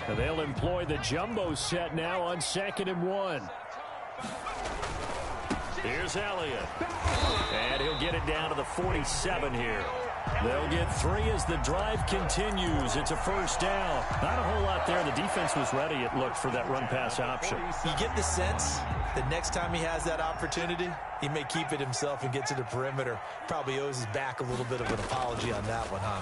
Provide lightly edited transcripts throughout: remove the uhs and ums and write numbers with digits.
And they'll employ the jumbo set now on 2nd and 1. Here's Elliott. And he'll get it down to the 47 here. They'll get 3 as the drive continues. It's a first down. Not a whole lot there. The defense was ready, it looked, for that run-pass option. You get the sense that next time he has that opportunity, he may keep it himself and get to the perimeter. Probably owes his back a little bit of an apology on that one, huh?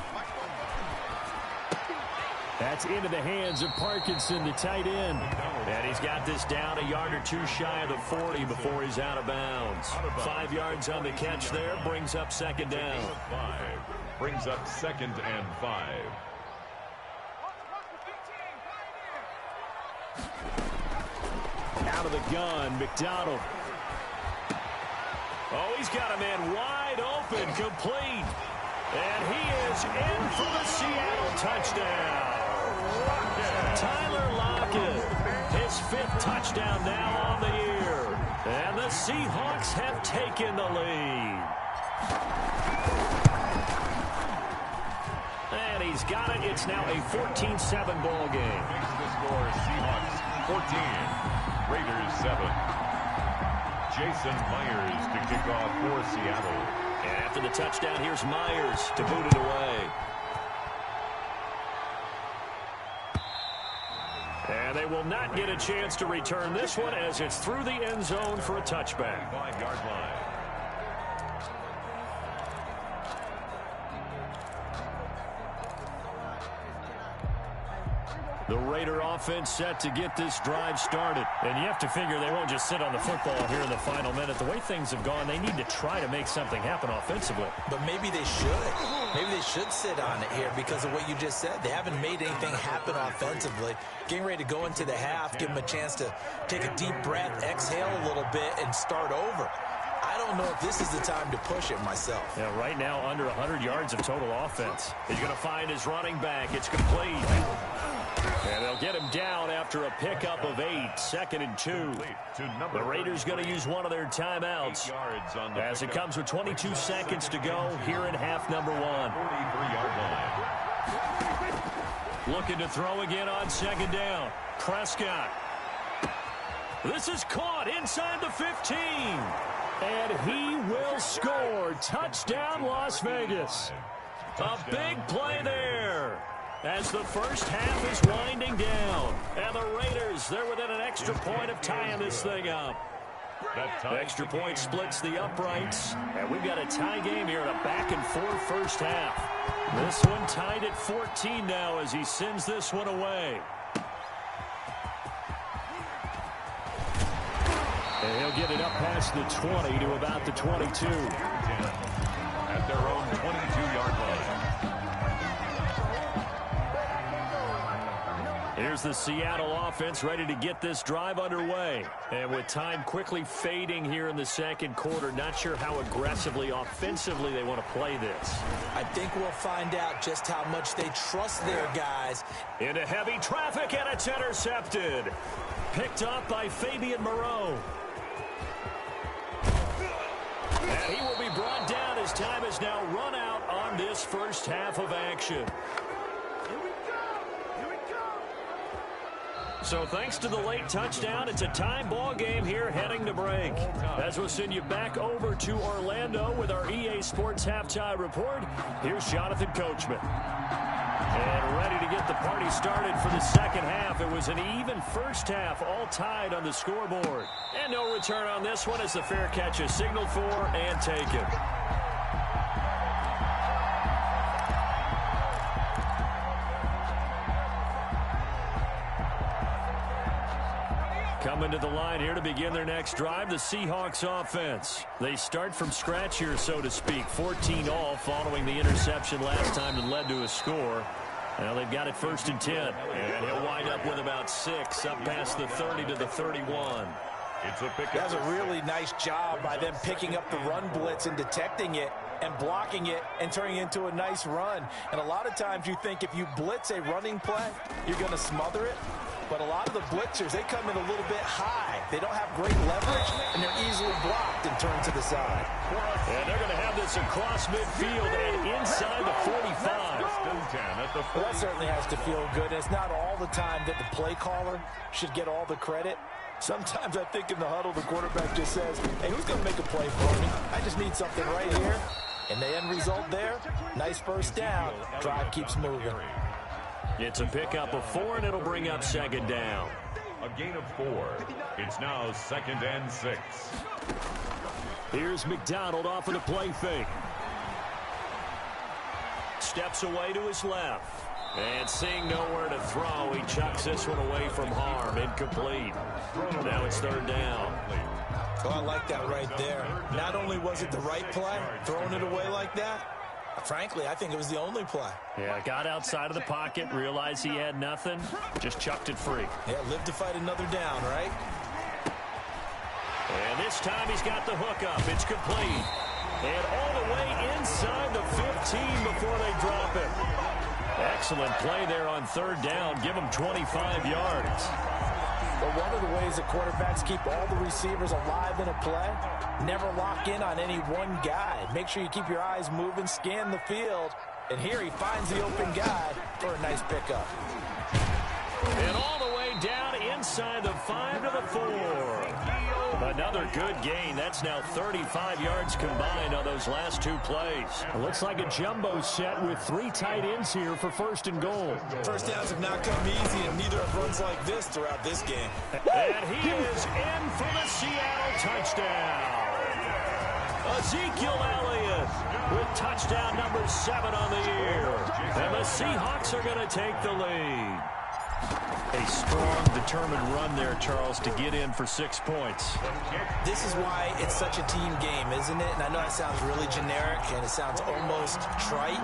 That's into the hands of Parkinson, the tight end. And he's got this down a yard or two shy of the 40 before he's out of bounds. 5 yards on the catch there, brings up 2nd down. Brings up 2nd and 5. Out of the gun, McDonald. Oh, he's got a man wide open, complete. And he is in for the Seattle touchdown. Tyler Lockett, his 5th touchdown now on the year. And the Seahawks have taken the lead. And he's got it. It's now a 14-7 ball game. Makes the score Seahawks 14, Raiders 7. Jason Myers to kick off for Seattle. And after the touchdown, here's Myers to boot it away. And they will not get a chance to return this one as it's through the end zone for a touchback. 5-yard line. The Raider offense set to get this drive started. And you have to figure they won't just sit on the football here in the final minute. The way things have gone, they need to try to make something happen offensively. But maybe they should. Maybe they should sit on it here because of what you just said. They haven't made anything happen offensively. Getting ready to go into the half, give them a chance to take a deep breath, exhale a little bit, and start over. I don't know if this is the time to push it myself. Yeah, right now under 100 yards of total offense. He's going to find his running back. It's complete. And they'll get him down after a pickup of 8, 2nd and 2. The Raiders going to use one of their timeouts as it comes with 22 seconds to go here in half number 1. 43-yard line. Looking to throw again on 2nd down. Prescott. This is caught inside the 15. And he will score. Touchdown, Las Vegas. A big play there as the first half is winding down. And the Raiders, they're within an extra point of tying this thing up. Extra point splits the uprights. And we've got a tie game here in a back-and-forth first half. This one tied at 14 now as he sends this one away. And he'll get it up past the 20 to about the 22. At their own 22-yard line. Here's the Seattle offense ready to get this drive underway. And with time quickly fading here in the second quarter, not sure how aggressively, offensively they want to play this. I think we'll find out just how much they trust their guys. Into heavy traffic, and it's intercepted. Picked up by Fabian Moreau. And he will be brought down as time has now run out on this first half of action. So thanks to the late touchdown, it's a time ball game here heading to break. As we'll send you back over to Orlando with our EA Sports Halftime Report, here's Jonathan Coachman. And ready to get the party started for the second half. It was an even first half, all tied on the scoreboard. And no return on this one as the fair catch is signaled for and taken. Coming to the line here to begin their next drive, the Seahawks offense. They start from scratch here, so to speak. 14 all following the interception last time that led to a score. Now they've got it 1st and 10. And he'll wind up with about 6 up past the 30 to the 31. That's a really nice job by them picking up the run blitz and detecting it and blocking it and turning it into a nice run. And a lot of times you think if you blitz a running play, you're going to smother it. But a lot of the blitzers, they come in a little bit high. They don't have great leverage, and they're easily blocked and turned to the side. And they're going to have this across midfield and inside the 45. Well, that certainly has to feel good. It's not all the time that the play caller should get all the credit. Sometimes I think in the huddle, the quarterback just says, hey, who's going to make a play for me? I just need something right here. And the end result there, nice first down. Drive keeps moving. It's a pickup of 4, and it'll bring up second down. A gain of 4. It's now 2nd and 6. Here's McDonald off of the play fake. Steps away to his left. And seeing nowhere to throw, he chucks this one away from harm. Incomplete. Now it's 3rd down. Oh, I like that right there. Not only was it the right play, throwing it away like that, frankly, I think it was the only play. Yeah, got outside of the pocket, realized he had nothing, just chucked it free. Yeah, live to fight another down, right? And this time he's got the hook up. It's complete. And all the way inside the 15 before they drop it. Excellent play there on 3rd down. Give him 25 yards. But one of the ways that quarterbacks keep all the receivers alive in a play, never lock in on any one guy. Make sure you keep your eyes moving, scan the field. And here he finds the open guy for a nice pickup. And all the way down inside the 5 to the 4. Another good gain. That's now 35 yards combined on those last 2 plays. It looks like a jumbo set with 3 tight ends here for 1st and goal. First downs have not come easy, and neither have runs like this throughout this game. And he is in for the Seattle touchdown. Ezekiel Elliott with touchdown number 7 on the year. And the Seahawks are going to take the lead. A strong, determined run there, Charles, to get in for 6 points. This is why it's such a team game, isn't it? And I know that sounds really generic, and it sounds almost trite,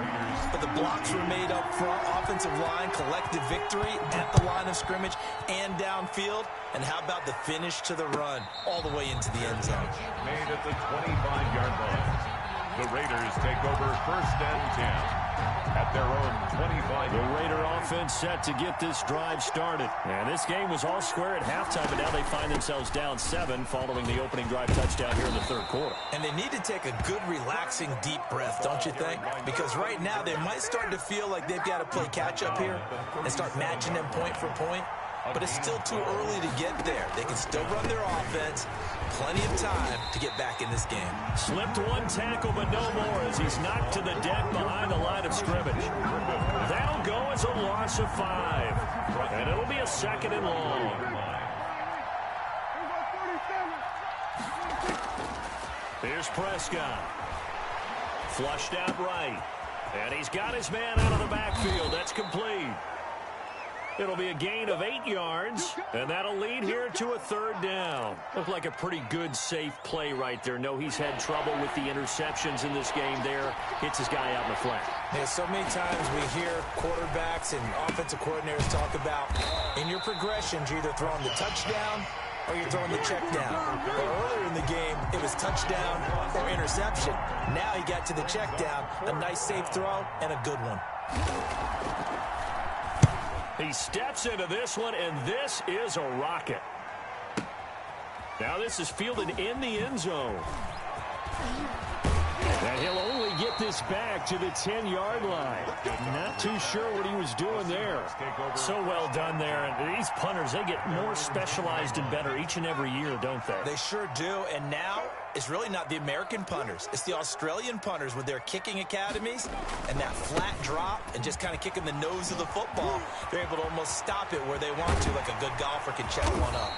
but the blocks were made up front, offensive line, collective victory at the line of scrimmage and downfield. And how about the finish to the run all the way into the end zone? Made at the 25-yard line. The Raiders take over 1st and 10. At their own 25. The Raider offense set to get this drive started. And this game was all square at halftime, but now they find themselves down 7 following the opening drive touchdown here in the 3rd quarter. And they need to take a good, relaxing, deep breath, don't you think? Because right now they might start to feel like they've got to play catch-up here and start matching them point for point. But it's still too early to get there. They can still run their offense. Plenty of time to get back in this game. Slipped 1 tackle, but no more as he's knocked to the deck behind the line of scrimmage. That'll go as a loss of 5. And it'll be a 2nd and long. Here's Prescott. Flushed out right. And he's got his man out of the backfield. That's complete. It'll be a gain of 8 yards, and that'll lead here to a 3rd down. Looked like a pretty good, safe play right there. No, he's had trouble with the interceptions in this game there. Hits his guy out in the flat. Yeah, so many times we hear quarterbacks and offensive coordinators talk about, in your progressions, you're either throwing the touchdown or you're throwing the check down. But earlier in the game, it was touchdown or interception. Now he got to the check down, a nice safe throw, and a good one. He steps into this one, and this is a rocket. Now this is fielded in the end zone. And he'll only get this back to the 10-yard line. Not too sure what he was doing there. So well done there. And these punters, they get more specialized and better each and every year, don't they? They sure do. And now it's really not the American punters. It's the Australian punters with their kicking academies and that flat drop and just kind of kicking the nose of the football. They're able to almost stop it where they want to, like a good golfer can check one up.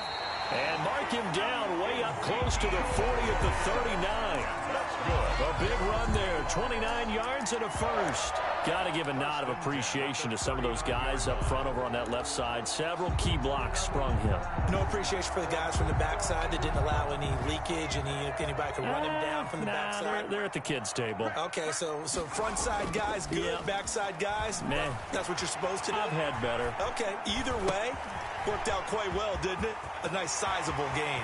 And mark him down way up close to the 40 at the 39. A big run there, 29 yards and a 1st. Got to give a nod of appreciation to some of those guys up front over on that left side. Several key blocks sprung him. No appreciation for the guys from the backside that didn't allow any leakage, anybody could run him down from the backside. They're at the kids' table. Okay, so front side guys good, yeah. Backside guys, man, that's what you're supposed to do? I've had better. Okay, either way, worked out quite well, didn't it? A nice sizable gain.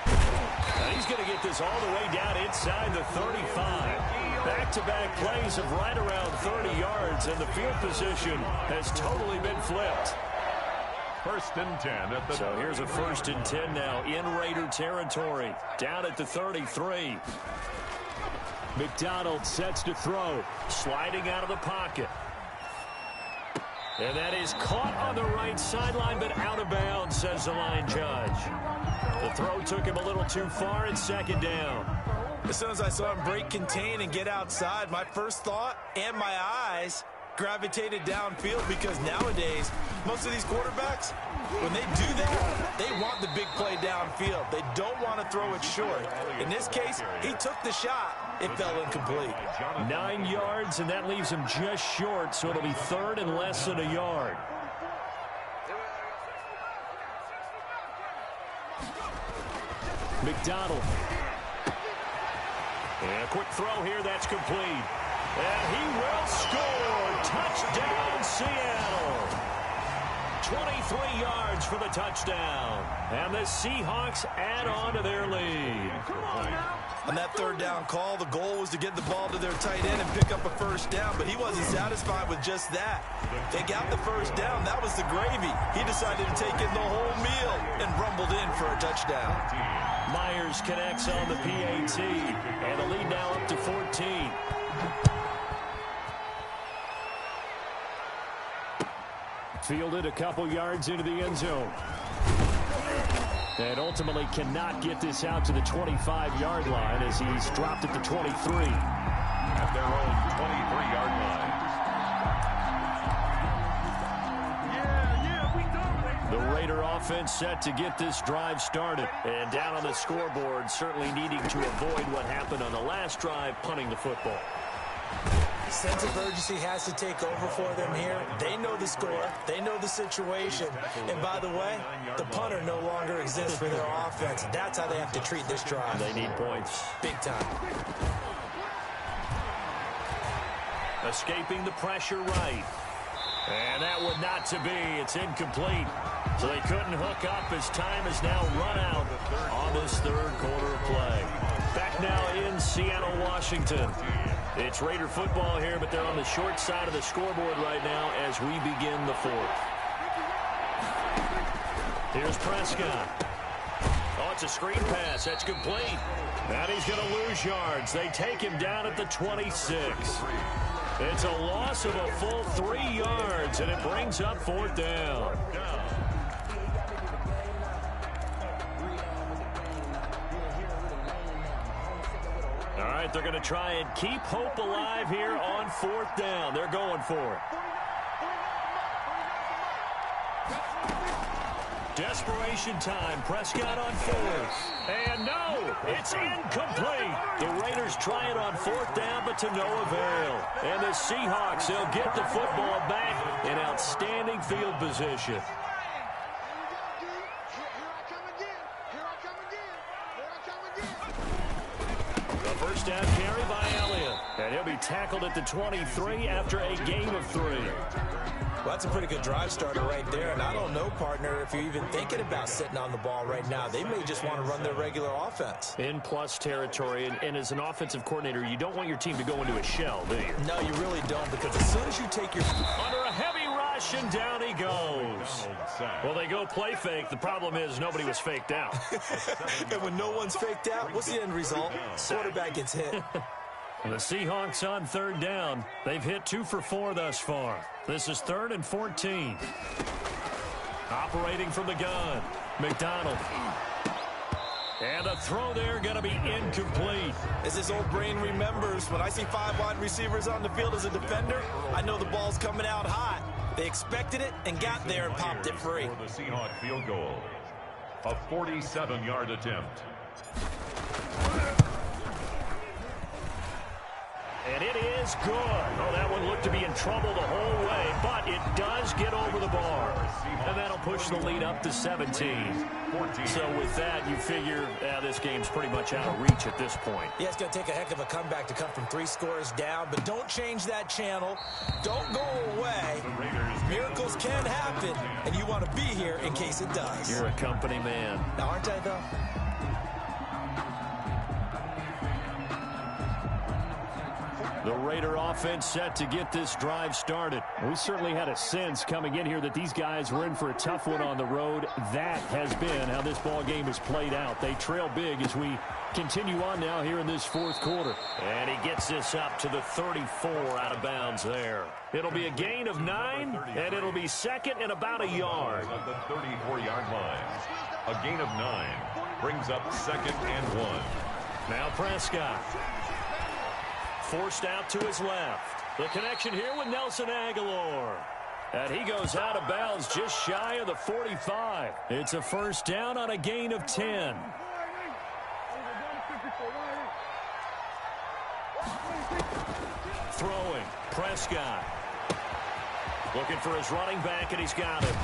And he's going to get this all the way down inside the 35. Back-to-back plays of right around 30 yards, and the field position has totally been flipped. 1st and 10 at the... So here's a 1st and 10 now in Raider territory. Down at the 33. McDonald sets to throw. Sliding out of the pocket. And that is caught on the right sideline, but out of bounds, says the line judge. The throw took him a little too far. It's second down. As soon as I saw him break contain and get outside, my first thought and my eyes gravitated downfield, because nowadays, most of these quarterbacks, when they do that, they want the big play downfield. They don't want to throw it short. In this case, he took the shot. It fell incomplete. 9 yards, and that leaves him just short, so it'll be third and less than a yard. McDonald. And a quick throw here, that's complete. And he will score. Touchdown, Seattle. 23 yards for the touchdown. And the Seahawks add on to their lead. On that third down call, the goal was to get the ball to their tight end and pick up a first down, but he wasn't satisfied with just that. They got the first down. That was the gravy. He decided to take in the whole meal and rumbled in for a touchdown. Myers connects on the PAT, and the lead now up to 14. Fielded a couple yards into the end zone. And ultimately cannot get this out to the 25-yard line as he's dropped at the 23. At their own 23-yard line. The Raider offense set to get this drive started. And down on the scoreboard, certainly needing to avoid what happened on the last drive, punting the football. Sense of urgency has to take over for them here. They know the score. They know the situation. And by the way, the punter no longer exists for their offense. That's how they have to treat this drive. They need points. Big time. Escaping the pressure right. And that would not to be. It's incomplete. So they couldn't hook up as time is now run out on this third quarter of play. Back now in Seattle, Washington. It's Raider football here, but they're on the short side of the scoreboard right now as we begin the fourth. Here's Prescott. Oh, it's a screen pass. That's complete. And he's going to lose yards. They take him down at the 26. It's a loss of a full 3 yards, and it brings up fourth down. All right, they're going to try and keep hope alive here on fourth down. They're going for it. Desperation time. Prescott on fourth. And no, it's incomplete. The Raiders try it on fourth down, but to no avail. And the Seahawks, they'll get the football back in outstanding field position. First down carry by Elliott. And he'll be tackled at the 23 after a gain of 3. Well, that's a pretty good drive starter right there. And I don't know, partner, if you're even thinking about sitting on the ball right now. They may just want to run their regular offense. In plus territory. And as an offensive coordinator, you don't want your team to go into a shell, do you? No, you really don't, because as soon as you take your... Under a heavy rush, and down he goes. Well, they go play fake. The problem is nobody was faked out. And when no one's faked out, what's the end result? Quarterback gets hit. The Seahawks on third down. They've hit 2 for 4 thus far. This is 3rd and 14. Operating from the gun, McDonald. And the throw there going to be incomplete. As his old brain remembers, when I see 5 wide receivers on the field as a defender, I know the ball's coming out hot. They expected it and got there and popped it free. For the Seahawks field goal, a 47-yard attempt. And it is good. Oh, that one looked to be in trouble the whole way, but it does get over the bar. And that'll push the lead up to 17. So with that, you figure this game's pretty much out of reach at this point. Yeah, it's going to take a heck of a comeback to come from 3 scores down, but don't change that channel. Don't go away. Miracles can happen, and you want to be here in case it does. You're a company man. Now, aren't I, though? The Raider offense set to get this drive started. We certainly had a sense coming in here that these guys were in for a tough one on the road. That has been how this ball game has played out. They trail big as we Continue on now here in this fourth quarter. And he gets this up to the 34 out of bounds there. It'll be a gain of 9, and it'll be second and about a yard. At the 34-yard line. A gain of 9 brings up second and 1. Now Prescott. Forced out to his left. The connection here with Nelson Aguilar. And he goes out of bounds just shy of the 45. It's a first down on a gain of 10. Throwing. Prescott. Looking for his running back, and he's got him.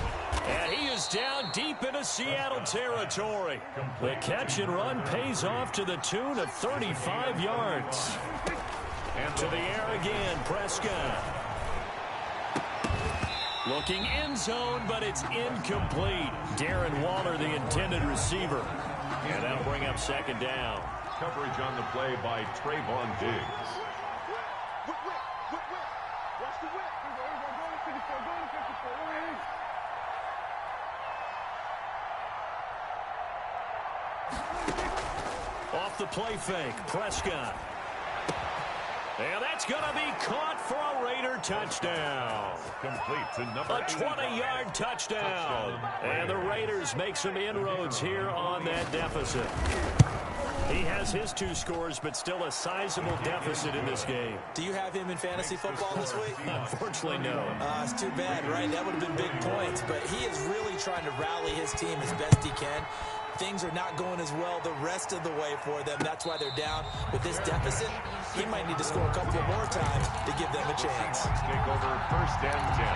And he is down deep into Seattle territory. The catch and run pays off to the tune of 35 yards. And to the air again, Prescott. Looking end zone, but it's incomplete. Darren Waller, the intended receiver. And that'll bring up second down. Coverage on the play by Trayvon Diggs. Off the play fake, Prescott. And that's going to be caught for a Raider touchdown. Complete to number A 20-yard touchdown. And the Raiders make some inroads here on that deficit. He has his 2 scores, but still a sizable deficit in this game. Do you have him in fantasy football this week? Unfortunately, no. It's too bad, right? That would have been big points. But he is really trying to rally his team as best he can. Things are not going as well the rest of the way for them. That's why they're down. With this deficit, he might need to score a couple more times to give them a chance. Take over first and 10.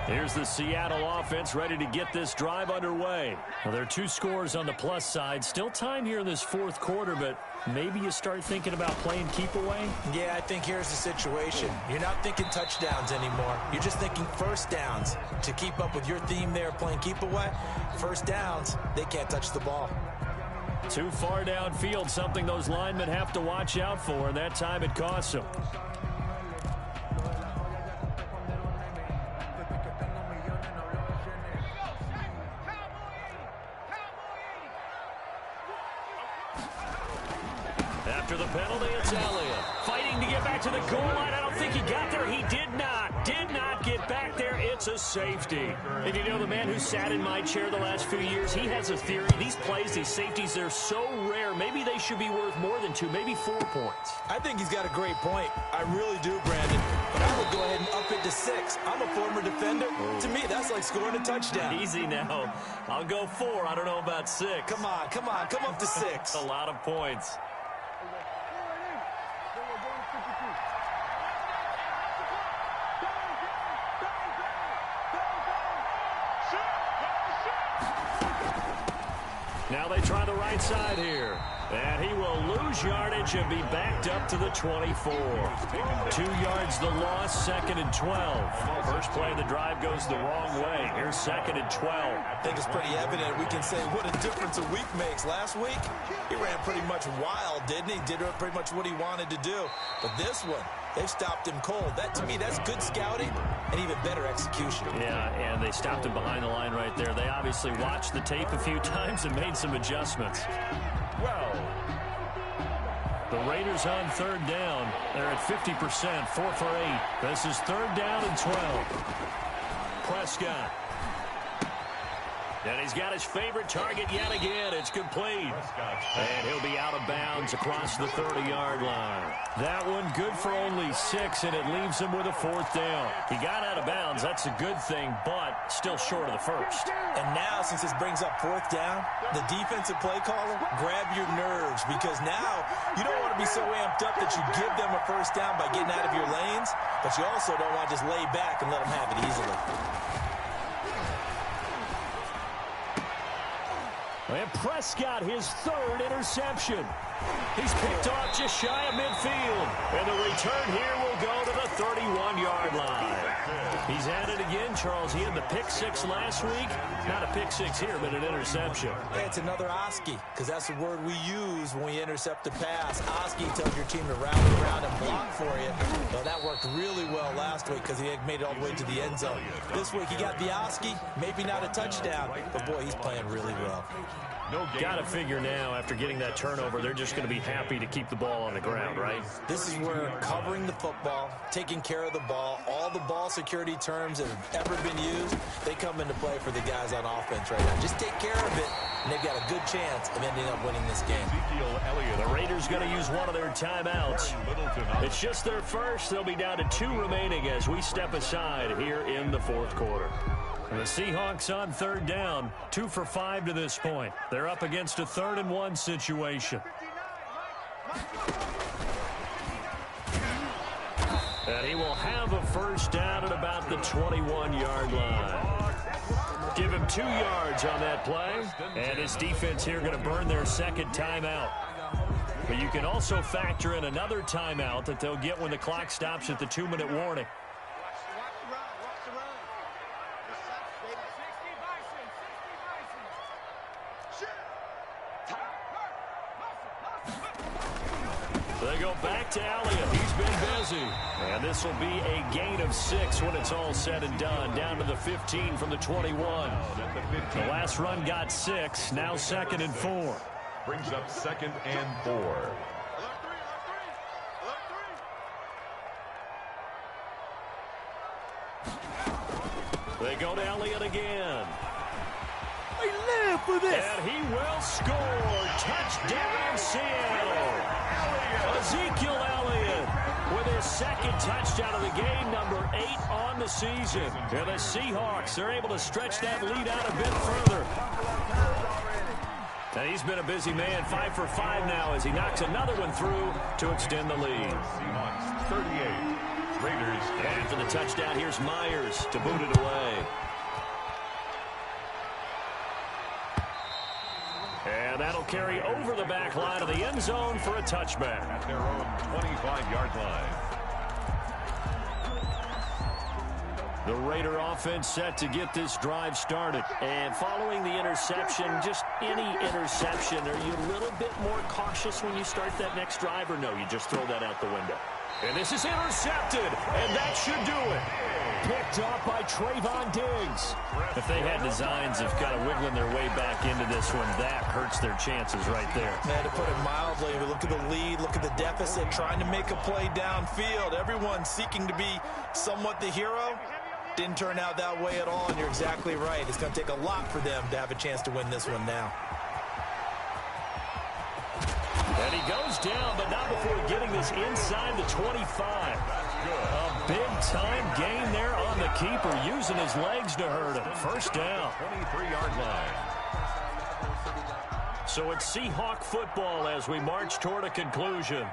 Here's the Seattle offense ready to get this drive underway. Well, there are 2 scores on the plus side. Still time here in this fourth quarter, but maybe you start thinking about playing keep away? Yeah, I think here's the situation. You're not thinking touchdowns anymore. You're just thinking first downs. To keep up with your theme there, playing keep away, first downs, they can't touch the ball. Too far downfield, something those linemen have to watch out for, and that time it costs them. After the penalty, it's Elliott. Fighting to get back to the goal line. I don't think he got there. He did not get back there. It's a safety. And you know, the man who sat in my chair the last few years, he has a theory. These plays, these safeties, they're so rare. Maybe they should be worth more than 2, maybe 4 points. I think he's got a great point. I really do, Brandon. But I would go ahead and up it to 6. I'm a former defender. To me, that's like scoring a touchdown. Easy now. I'll go 4. I don't know about 6. Come on. Come up to 6. A lot of points. Now they try the right side here. And he will lose yardage and be backed up to the 24. 2 yards the loss, second and 12. First play of the drive goes the wrong way. Here's second and 12. I think it's pretty evident. We can say what a difference a week makes. Last week, he ran pretty much wild, didn't he? Did pretty much what he wanted to do. But this one, they've stopped him cold. That, to me, that's good scouting and even better execution. Yeah, and they stopped him behind the line right there. They obviously watched the tape a few times and made some adjustments. Well, the Raiders on third down. They're at 50%, 4 for 8. This is third down and 12. Prescott. And he's got his favorite target yet again. It's complete. And he'll be out of bounds across the 30-yard line. That one good for only 6, and it leaves him with a 4th down. He got out of bounds. That's a good thing, but still short of the first. And now, since this brings up 4th down, the defensive play caller, grab your nerves, because now you don't want to be so amped up that you give them a first down by getting out of your lanes, but you also don't want to just lay back and let them have it easily. And Prescott, his 3rd interception. He's picked off just shy of midfield. And the return here will go to the 31-yard line. He's at it again, Charles. He had the pick six last week. Not a pick six here, but an interception. Hey, it's another Oski, because that's the word we use when we intercept a pass. Oski tells your team to rally around and block for you. Well, that worked really well last week because he had made it all the way to the end zone. This week he got the Oski, maybe not a touchdown, but boy, he's playing really well. Got to figure now, after getting that turnover, they're just going to be happy to keep the ball on the ground, right? This is where covering the football, taking care of the ball, all the ball security terms that have ever been used, they come into play for the guys on offense right now. Just take care of it, and they've got a good chance of ending up winning this game. The Raiders going to use one of their timeouts. It's just their first. They'll be down to 2 remaining as we step aside here in the fourth quarter. The Seahawks on third down, 2 for 5 to this point. They're up against a 3rd and 1 situation. And he will have a first down at about the 21-yard line. Give him 2 yards on that play. And his defense here going to burn their second timeout. But you can also factor in another timeout that they'll get when the clock stops at the 2-minute warning. They go back to Elliott. He's been busy. And this will be a gain of 6 when it's all said and done. Down to the 15 from the 21. The last run got 6. Now 2nd and 4. Brings up 2nd and 4. They go to Elliott again. We live for this. And he will score. Touchdown, Seattle. Ezekiel Elliott with his 2nd touchdown of the game, number 8 on the season. And the Seahawks are able to stretch that lead out a bit further. And he's been a busy man, 5 for 5 now as he knocks another one through to extend the lead. Seahawks 38. Raiders. And for the touchdown, here's Myers to boot it away. And that'll carry over the back line of the end zone for a touchback. At their own 25-yard line. The Raider offense set to get this drive started. And following the interception, just any interception, are you a little bit more cautious when you start that next drive, or no, you just throw that out the window? And this is intercepted, and that should do it. Picked up by Trayvon Diggs. If they had designs of kind of wiggling their way back into this one, that hurts their chances right there. Man, to put it mildly, look at the lead, look at the deficit, trying to make a play downfield. Everyone seeking to be somewhat the hero. Didn't turn out that way at all, and you're exactly right. It's going to take a lot for them to have a chance to win this one now. And he goes down, but not before getting this inside the 25. A big-time gain there on the keeper, using his legs to hurt him. First down. 23-yard line. So it's Seahawk football as we march toward a conclusion.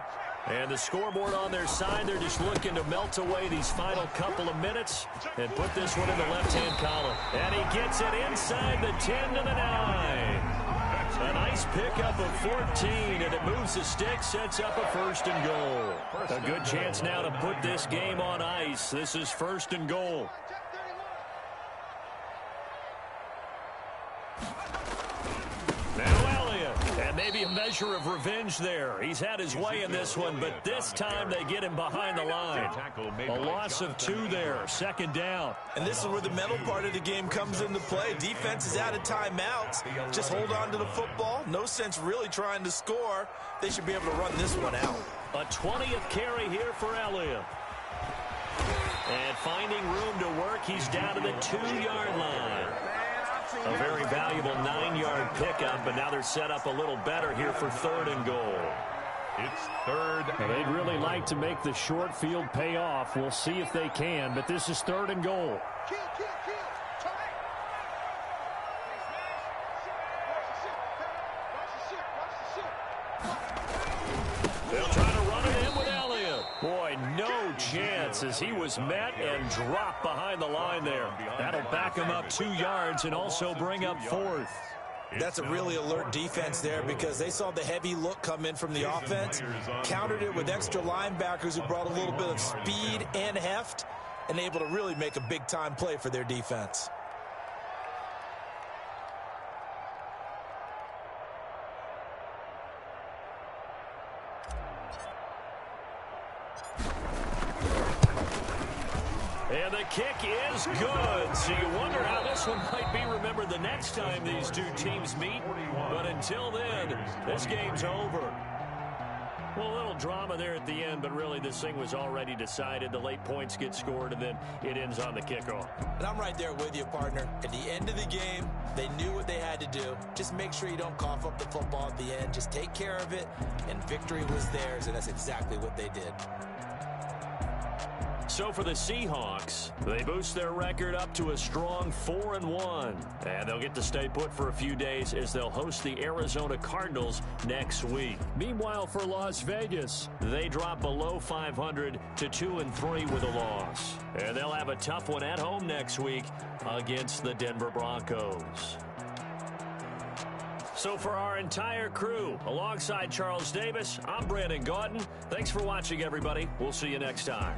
And the scoreboard on their side, they're just looking to melt away these final couple of minutes and put this one in the left-hand column. And he gets it inside the 10 to the 9. A nice pickup of 14, and it moves the stick, sets up a 1st and goal. A good chance now to put this game on ice. This is 1st and goal. Now Elliott, and maybe a measure of revenge there. He's had his way in this one, but this time they get him behind the line. A loss of 2 there, 2nd down. And this is where the mental part of the game comes into play. Defense is out of timeouts. Just hold on to the football. No sense really trying to score. They should be able to run this one out. A 20th carry here for Elliott. And finding room to work, he's down to the 2-yard line. A very valuable 9-yard pickup, but now they're set up a little better here for 3rd and goal. It's 3rd. Well, they'd really like to make the short field pay off. We'll see if they can, but this is 3rd and goal. They'll try to run it in with Elliott. Boy, no chance as he was met and dropped behind the line there. That'll back him up 2 yards and also bring up 4th. That's a really alert defense there because they saw the heavy look come in from the offense, countered it with extra linebackers who brought a little bit of speed and heft, and able to really make a big-time play for their defense. And the kick is good. So you wonder how this one might be remembered the next time these two teams meet. But until then, this game's over. Well, a little drama there at the end, but really this thing was already decided. The late points get scored, and then it ends on the kickoff. And I'm right there with you, partner. At the end of the game, they knew what they had to do. Just make sure you don't cough up the football at the end. Just take care of it, and victory was theirs, and that's exactly what they did. So for the Seahawks, they boost their record up to a strong 4-1. And they'll get to stay put for a few days as they'll host the Arizona Cardinals next week. Meanwhile, for Las Vegas, they drop below 500 to 2-3 with a loss. And they'll have a tough one at home next week against the Denver Broncos. So for our entire crew, alongside Charles Davis, I'm Brandon Gaudin. Thanks for watching, everybody. We'll see you next time.